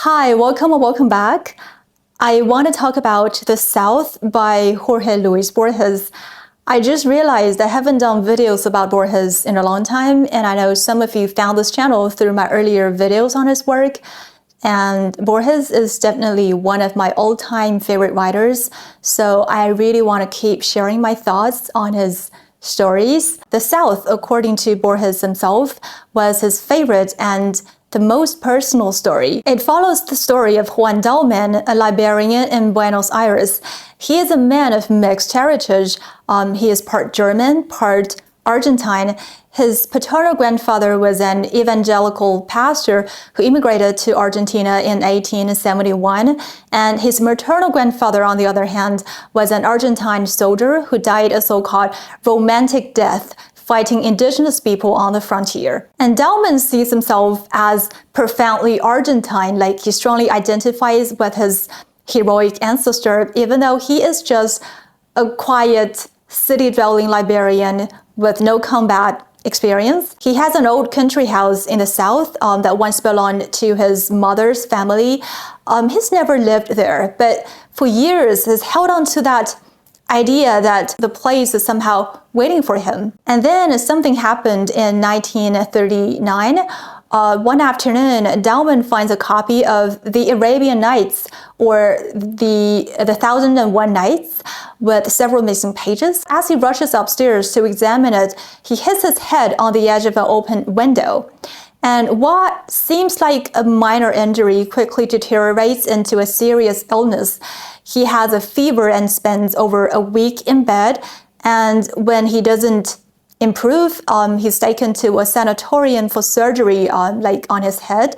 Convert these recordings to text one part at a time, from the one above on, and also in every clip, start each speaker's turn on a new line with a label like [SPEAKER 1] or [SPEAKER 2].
[SPEAKER 1] Hi, welcome or welcome back. I want to talk about The South by Jorge Luis Borges. I just realized I haven't done videos about Borges in a long time, and I know some of you found this channel through my earlier videos on his work. And Borges is definitely one of my all-time favorite writers, so I really want to keep sharing my thoughts on his stories. The South, according to Borges himself, was his favorite and the most personal story. It follows the story of Juan Dalman, a librarian in Buenos Aires. He is a man of mixed heritage. He is part German, part Argentine. His paternal grandfather was an evangelical pastor who immigrated to Argentina in 1871, and his maternal grandfather, on the other hand, was an Argentine soldier who died a so-called romantic death fighting indigenous people on the frontier. And Dalman sees himself as profoundly Argentine, like he strongly identifies with his heroic ancestor, even though he is just a quiet, city-dwelling librarian with no combat experience. He has an old country house in the South that once belonged to his mother's family. He's never lived there, but for years has held on to that idea that the place is somehow waiting for him. And then something happened in 1939. One afternoon, Dalman finds a copy of the Arabian Nights, or the 1001 Nights, with several missing pages. As he rushes upstairs to examine it, he hits his head on the edge of an open window. And what seems like a minor injury quickly deteriorates into a serious illness. He has a fever and spends over a week in bed. And when he doesn't improve, he's taken to a sanatorium for surgery on his head.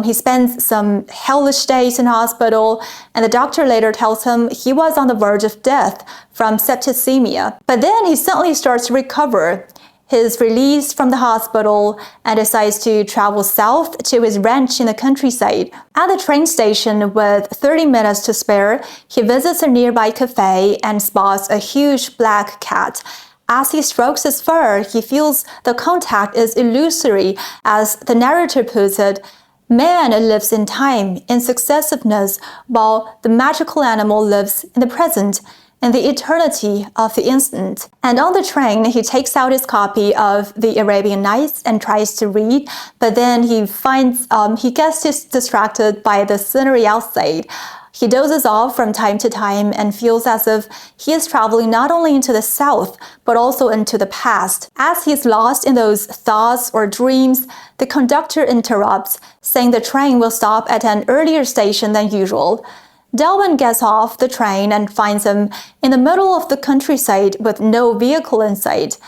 [SPEAKER 1] He spends some hellish days in hospital, and the doctor later tells him he was on the verge of death from septicemia. But then he suddenly starts to recover. He's released from the hospital and decides to travel south to his ranch in the countryside. At the train station, with 30 minutes to spare, he visits a nearby cafe and spots a huge black cat. As he strokes his fur, he feels the contact is illusory. As the narrator puts it, man lives in time, in successiveness, while the magical animal lives in the present, in the eternity of the instant. And on the train, he takes out his copy of the Arabian Nights and tries to read, but then he gets distracted by the scenery outside. He dozes off from time to time and feels as if he is traveling not only into the South, but also into the past. As he's lost in those thoughts or dreams, the conductor interrupts, saying the train will stop at an earlier station than usual. Dalman gets off the train and finds him in the middle of the countryside with no vehicle in sight.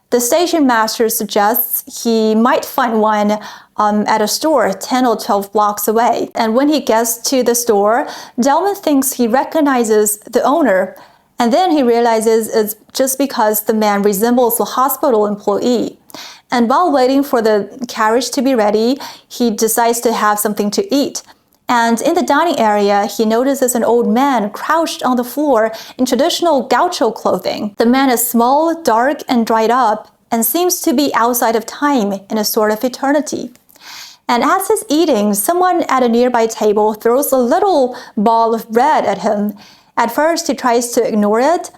[SPEAKER 1] The station master suggests he might find one at a store 10 or 12 blocks away. And when he gets to the store, Dalman thinks he recognizes the owner. And then he realizes it's just because the man resembles a hospital employee. And while waiting for the carriage to be ready, he decides to have something to eat. And in the dining area, he notices an old man crouched on the floor in traditional gaucho clothing. The man is small, dark, and dried up, and seems to be outside of time in a sort of eternity. And as he's eating, someone at a nearby table throws a little ball of bread at him. At first, he tries to ignore it.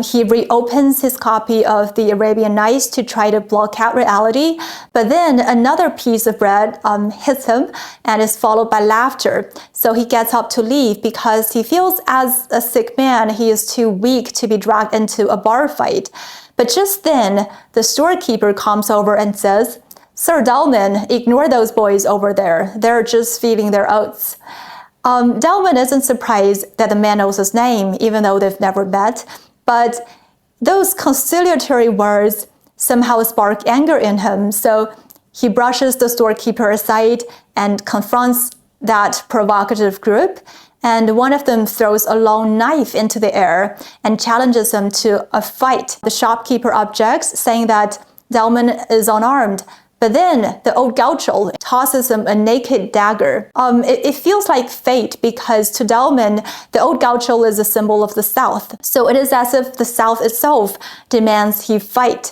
[SPEAKER 1] He reopens his copy of the Arabian Nights to try to block out reality, but then another piece of bread hits him and is followed by laughter. So he gets up to leave because he feels as a sick man, he is too weak to be dragged into a bar fight. But just then, the storekeeper comes over and says, "Sir Dalman, ignore those boys over there. They're just feeding their oats." Dalman isn't surprised that the man knows his name, even though they've never met. But those conciliatory words somehow spark anger in him, so he brushes the storekeeper aside and confronts that provocative group, and one of them throws a long knife into the air and challenges him to a fight. The shopkeeper objects, saying that Dalman is unarmed. But then the old gaucho tosses him a naked dagger. It feels like fate because to Dalman, the old gaucho is a symbol of the South. So it is as if the South itself demands he fight.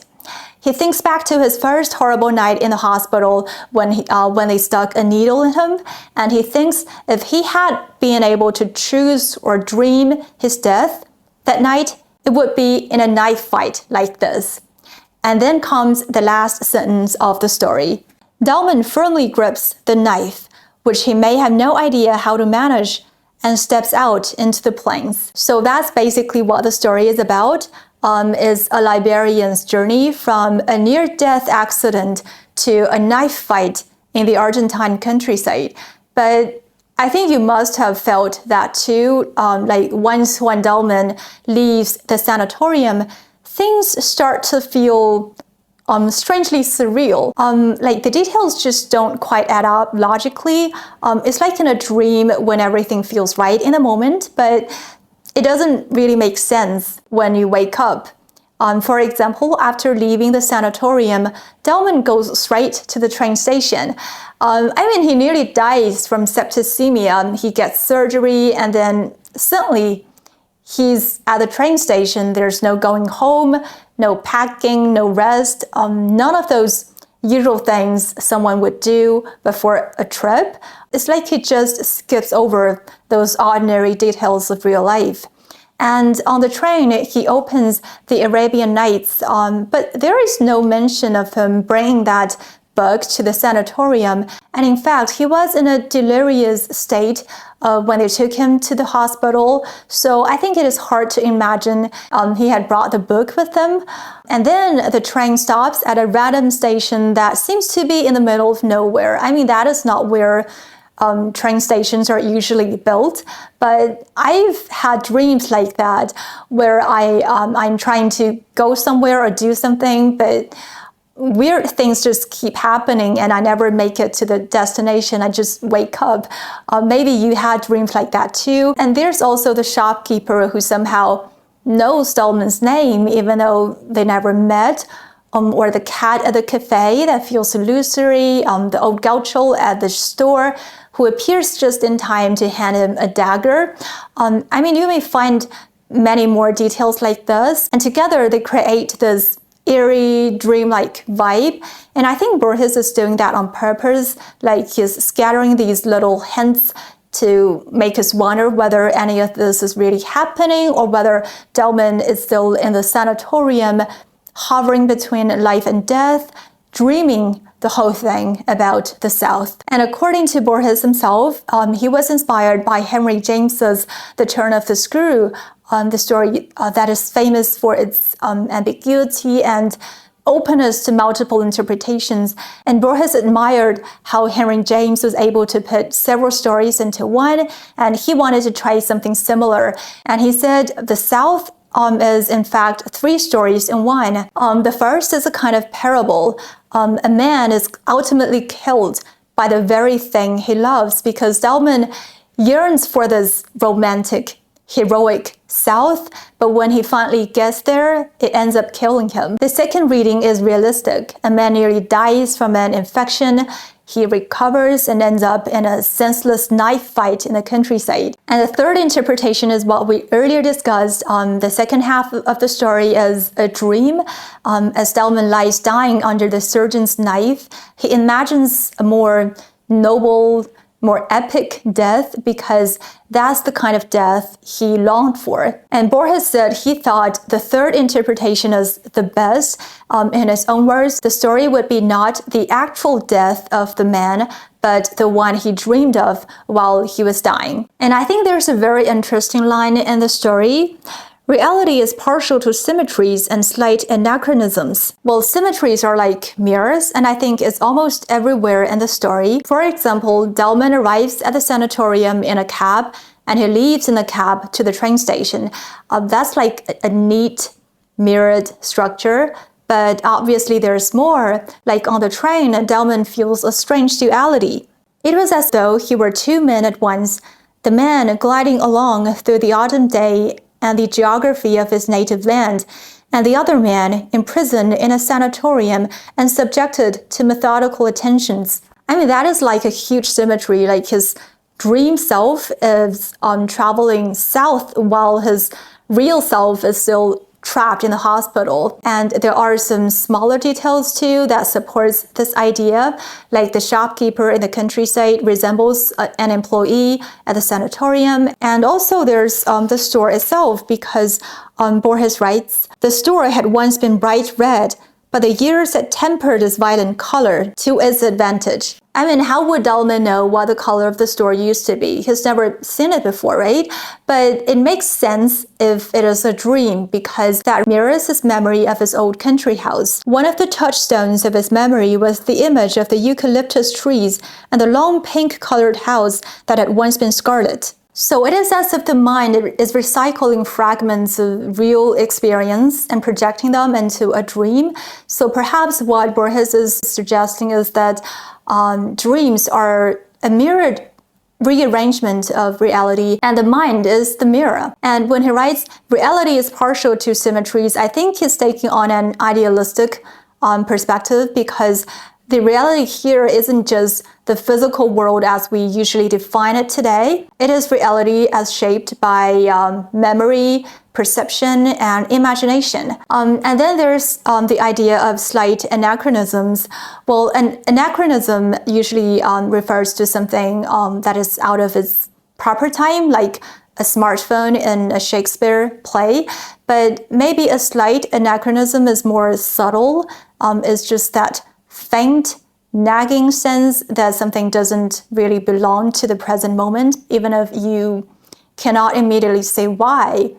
[SPEAKER 1] He thinks back to his first horrible night in the hospital when they stuck a needle in him, and he thinks if he had been able to choose or dream his death that night, it would be in a knife fight like this. And then comes the last sentence of the story. Dalman firmly grips the knife, which he may have no idea how to manage, and steps out into the plains. So that's basically what the story is about. Is a librarian's journey from a near-death accident to a knife fight in the Argentine countryside. But I think you must have felt that too. Like once when Dalman leaves the sanatorium, things start to feel strangely surreal. Like the details just don't quite add up logically. It's like in a dream when everything feels right in the moment, but it doesn't really make sense when you wake up. For example, after leaving the sanatorium, Dalman goes straight to the train station. He nearly dies from septicemia. He gets surgery, and then suddenly he's at the train station. There's no going home, no packing, no rest, none of those usual things someone would do before a trip. It's like he just skips over those ordinary details of real life. And on the train, he opens the Arabian Nights, but there is no mention of him bringing that book to the sanatorium. And in fact, he was in a delirious state when they took him to the hospital. So I think it is hard to imagine he had brought the book with him. And then the train stops at a random station that seems to be in the middle of nowhere. That is not where train stations are usually built, but I've had dreams like that where I'm trying to go somewhere or do something, but weird things just keep happening and I never make it to the destination. I just wake up. Maybe you had dreams like that too. And there's also the shopkeeper who somehow knows Dalman's name even though they never met. Or the cat at the cafe that feels illusory, the old gaucho at the store who appears just in time to hand him a dagger. You may find many more details like this, and together they create this eerie, dreamlike vibe. And I think Borges is doing that on purpose, like he's scattering these little hints to make us wonder whether any of this is really happening or whether Dalman is still in the sanatorium, hovering between life and death, dreaming the whole thing about the South. And according to Borges himself, he was inspired by Henry James's The Turn of the Screw, the story that is famous for its ambiguity and openness to multiple interpretations. And Borges admired how Henry James was able to put several stories into one, and he wanted to try something similar. And he said the South is in fact 3 stories in one. The first is a kind of parable. A man is ultimately killed by the very thing he loves because Dalman yearns for this romantic, heroic South, but when he finally gets there, it ends up killing him. The second reading is realistic. A man nearly dies from an infection. He recovers and ends up in a senseless knife fight in the countryside. And the third interpretation is what we earlier discussed. The second half of the story is a dream. As Dalman lies dying under the surgeon's knife, he imagines a more noble, more epic death because that's the kind of death he longed for. And Borges said he thought the third interpretation is the best. In his own words, the story would be not the actual death of the man, but the one he dreamed of while he was dying. And I think there's a very interesting line in the story. Reality is partial to symmetries and slight anachronisms. Well, symmetries are like mirrors, and I think it's almost everywhere in the story. For example, Dalman arrives at the sanatorium in a cab, and he leaves in the cab to the train station. That's like a neat, mirrored structure, but obviously there's more. Like on the train, Dalman feels a strange duality. It was as though he were 2 men at once, the man gliding along through the autumn day and the geography of his native land, and the other man imprisoned in a sanatorium and subjected to methodical attentions. That is like a huge symmetry, like his dream self is traveling south while his real self is still trapped in the hospital. And there are some smaller details too that supports this idea, like the shopkeeper in the countryside resembles an employee at the sanatorium. And also there's the store itself, because Borges writes, the store had once been bright red, but the years had tempered its violent color to its advantage. I mean, how would Dalman know what the color of the store used to be? He's never seen it before, right? But it makes sense if it is a dream, because that mirrors his memory of his old country house. One of the touchstones of his memory was the image of the eucalyptus trees and the long pink-colored house that had once been scarlet. So it is as if the mind is recycling fragments of real experience and projecting them into a dream. So perhaps what Borges is suggesting is that dreams are a mirrored rearrangement of reality, and the mind is the mirror. And when he writes, reality is partial to symmetries, I think he's taking on an idealistic perspective, because the reality here isn't just the physical world as we usually define it today. It is reality as shaped by memory, perception, and imagination. And then there's the idea of slight anachronisms. Well, an anachronism usually refers to something that is out of its proper time, like a smartphone in a Shakespeare play. But maybe a slight anachronism is more subtle. It's just that faint, nagging sense that something doesn't really belong to the present moment, even if you cannot immediately say why.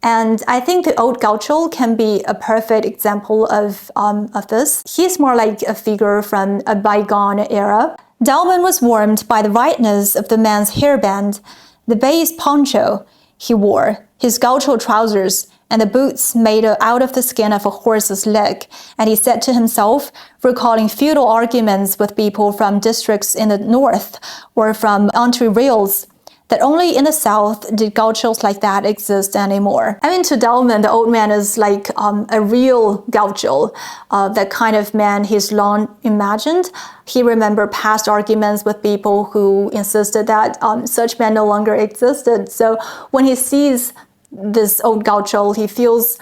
[SPEAKER 1] And I think the old gaucho can be a perfect example of this. He's more like a figure from a bygone era. Dalman was warmed by the whiteness of the man's hairband, the base poncho he wore, his gaucho trousers, and the boots made out of the skin of a horse's leg. And he said to himself, recalling feudal arguments with people from districts in the north or from Ontario's, that only in the south did gauchos like that exist anymore. I mean, to Dalman, the old man is like a real gaucho, that kind of man he's long imagined. He remembered past arguments with people who insisted that such men no longer existed. So when he sees this old gaucho, he feels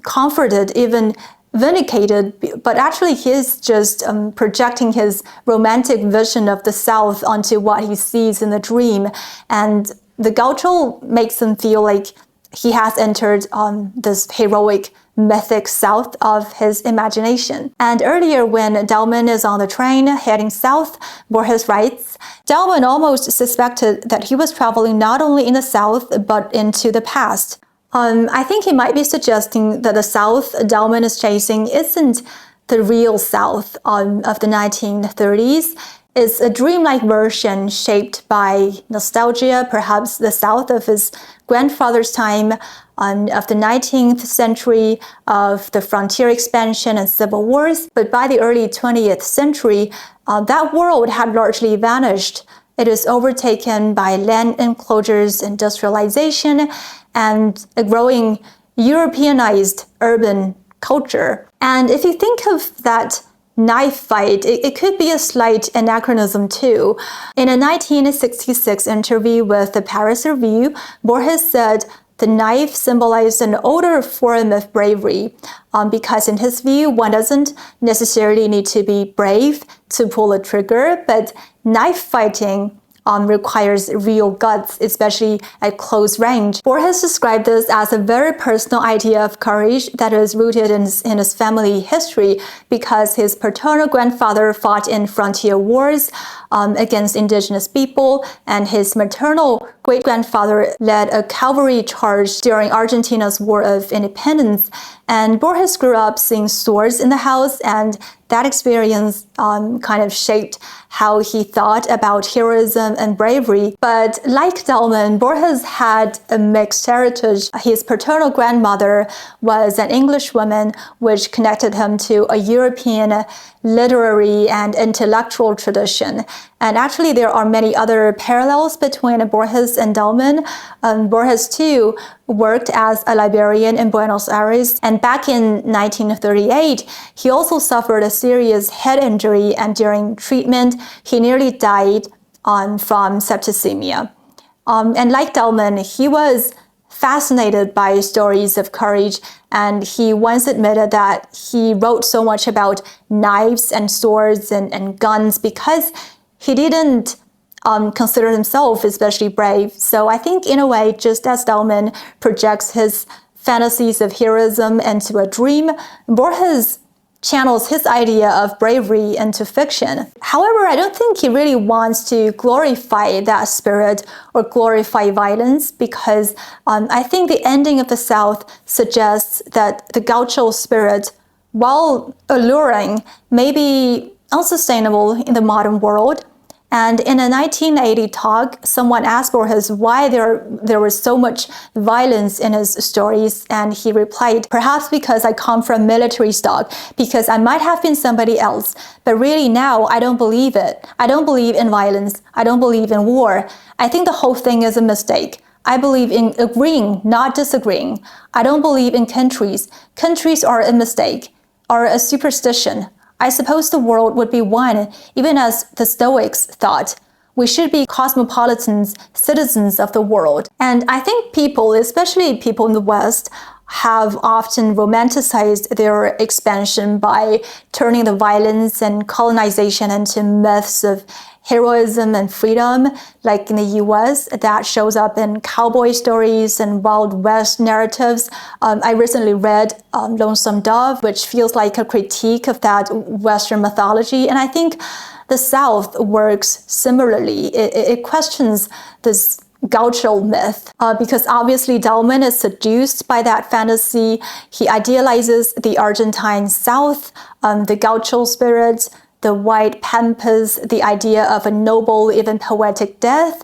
[SPEAKER 1] comforted, even vindicated, but actually he's just projecting his romantic vision of the South onto what he sees in the dream. And the gaucho makes him feel like he has entered this heroic, mythic South of his imagination. And earlier, when Dalman is on the train heading south, Borges writes, Dalman almost suspected that he was traveling not only in the South, but into the past. I think he might be suggesting that the South Dalman is chasing isn't the real South of the 1930s. It's a dreamlike version shaped by nostalgia, perhaps the South of his grandfather's time, of the 19th century, of the frontier expansion and civil wars. But by the early 20th century, that world had largely vanished. It is overtaken by land enclosures, industrialization, and a growing Europeanized urban culture. And if you think of that knife fight, it could be a slight anachronism too. In a 1966 interview with the Paris Review, Borges said the knife symbolized an older form of bravery, because in his view, one doesn't necessarily need to be brave to pull a trigger, but knife fighting requires real guts, especially at close range. Borges described this as a very personal idea of courage that is rooted in his family history, because his paternal grandfather fought in frontier wars against indigenous people, and his maternal great-grandfather led a cavalry charge during Argentina's War of Independence. And Borges grew up seeing swords in the house, and that experience kind of shaped how he thought about heroism and bravery. But like Dalman, Borges had a mixed heritage. His paternal grandmother was an English woman, which connected him to a European literary and intellectual tradition. And actually, there are many other parallels between Borges and Dalman. Borges, too, worked as a librarian in Buenos Aires, and back in 1938, he also suffered a serious head injury, and during treatment, he nearly died from septicemia. And like Dalman, he was fascinated by stories of courage, and he once admitted that he wrote so much about knives and swords and guns because he didn't consider himself especially brave. So I think in a way, just as Dallman projects his fantasies of heroism into a dream, Borges channels his idea of bravery into fiction. However, I don't think he really wants to glorify that spirit or glorify violence, because I think the ending of the South suggests that the gaucho spirit, while alluring, may be unsustainable in the modern world. And in a 1980 talk, someone asked Borges why there was so much violence in his stories, and he replied, "Perhaps because I come from military stock, because I might have been somebody else, but really now I don't believe it. I don't believe in violence. I don't believe in war. I think the whole thing is a mistake. I believe in agreeing, not disagreeing. I don't believe in countries. Countries are a mistake, are a superstition. I suppose the world would be one, even as the Stoics thought. We should be cosmopolitans, citizens of the world." And I think people, especially people in the West, have often romanticized their expansion by turning the violence and colonization into myths of heroism and freedom, like in the US, that shows up in cowboy stories and Wild West narratives. I recently read Lonesome Dove, which feels like a critique of that Western mythology. And I think the South works similarly. It questions this gaucho myth, because obviously Dallman is seduced by that fantasy. He idealizes the Argentine South, the gaucho spirit, the white pampas, the idea of a noble, even poetic death.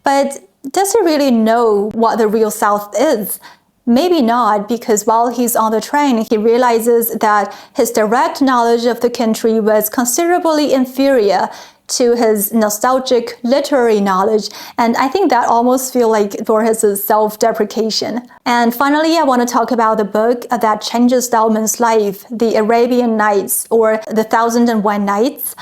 [SPEAKER 1] But does he really know what the real South is? Maybe not, because while he's on the train, he realizes that his direct knowledge of the country was considerably inferior to his nostalgic literary knowledge, and I think that almost feels like Borges' self-deprecation. And finally, I want to talk about the book that changes Dallman's life, The Arabian Nights, or The 1001 Nights.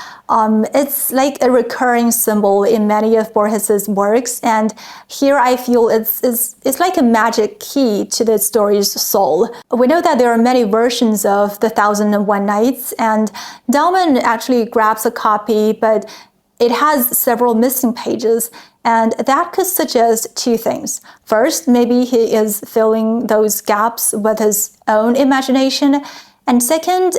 [SPEAKER 1] It's like a recurring symbol in many of Borges' works, and here I feel it's like a magic key to the story's soul. We know that there are many versions of The 1001 Nights, and Dallman actually grabs a copy, but it has several missing pages, and that could suggest two things. First, maybe he is filling those gaps with his own imagination. And second,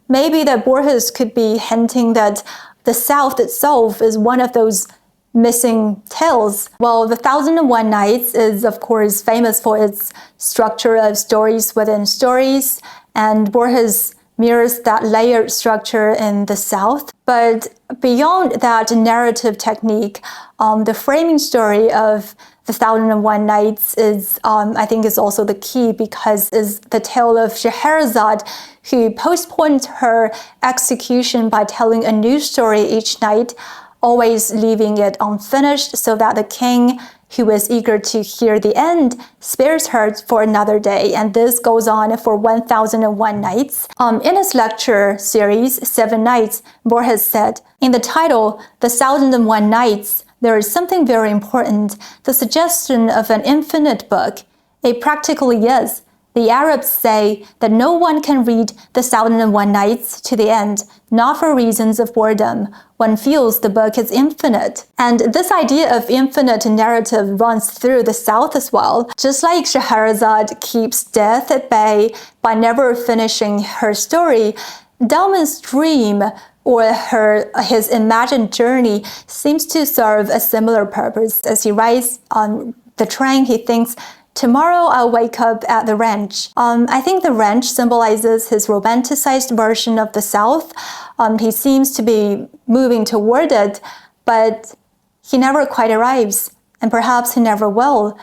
[SPEAKER 1] maybe that Borges could be hinting that the South itself is one of those missing tales. Well, The 1001 Nights is, of course, famous for its structure of stories within stories, and Borges mirrors that layered structure in the South. But beyond that narrative technique, the framing story of The 1001 Nights is, I think, is also the key, because it's the tale of Scheherazade, who postponed her execution by telling a new story each night, always leaving it unfinished so that the king, who is eager to hear the end, spares her for another day. And this goes on for 1001 nights. In his lecture series, 7 Nights, Borges said, "In the title, The 1001 Nights, there is something very important, the suggestion of an infinite book. It practically is. The Arabs say that no one can read The 1001 Nights to the end, not for reasons of boredom. One feels the book is infinite." And this idea of infinite narrative runs through the South as well. Just like Scheherazade keeps death at bay by never finishing her story, Dallman's dream, or his imagined journey, seems to serve a similar purpose. As he rides on the train, he thinks, "Tomorrow I'll wake up at the ranch." I think the ranch symbolizes his romanticized version of the South. He seems to be moving toward it, but he never quite arrives, and perhaps he never will.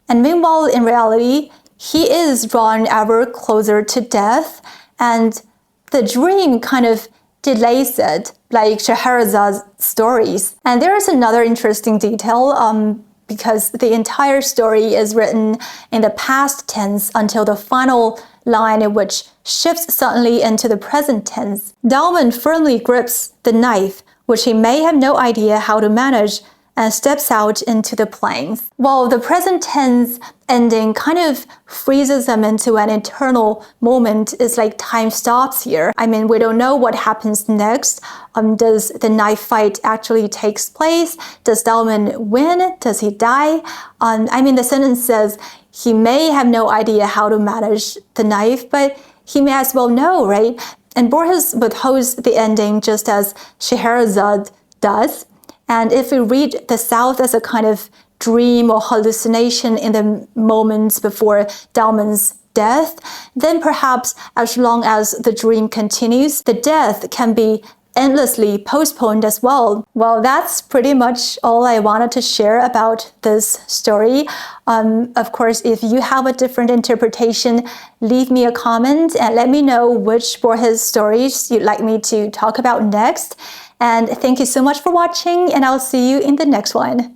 [SPEAKER 1] And meanwhile, in reality, he is drawn ever closer to death, and the dream kind of delays it, like Scheherazade's stories. And there is another interesting detail, because the entire story is written in the past tense until the final line, which shifts suddenly into the present tense. Dallman firmly grips the knife, which he may have no idea how to manage, and steps out into the plains. While the present tense ending kind of freezes them into an eternal moment. It's like time stops here. I mean, we don't know what happens next. Does the knife fight actually takes place? Does Dalman win? Does he die? I mean, the sentence says he may have no idea how to manage the knife, but he may as well know, right? And Borges withholds the ending just as Scheherazade does. And if we read the South as a kind of dream or hallucination in the moments before Dalman's death, then perhaps as long as the dream continues, the death can be endlessly postponed as well. Well, that's pretty much all I wanted to share about this story. Of course, if you have a different interpretation, leave me a comment and let me know which Borges stories you'd like me to talk about next. And thank you so much for watching, and I'll see you in the next one.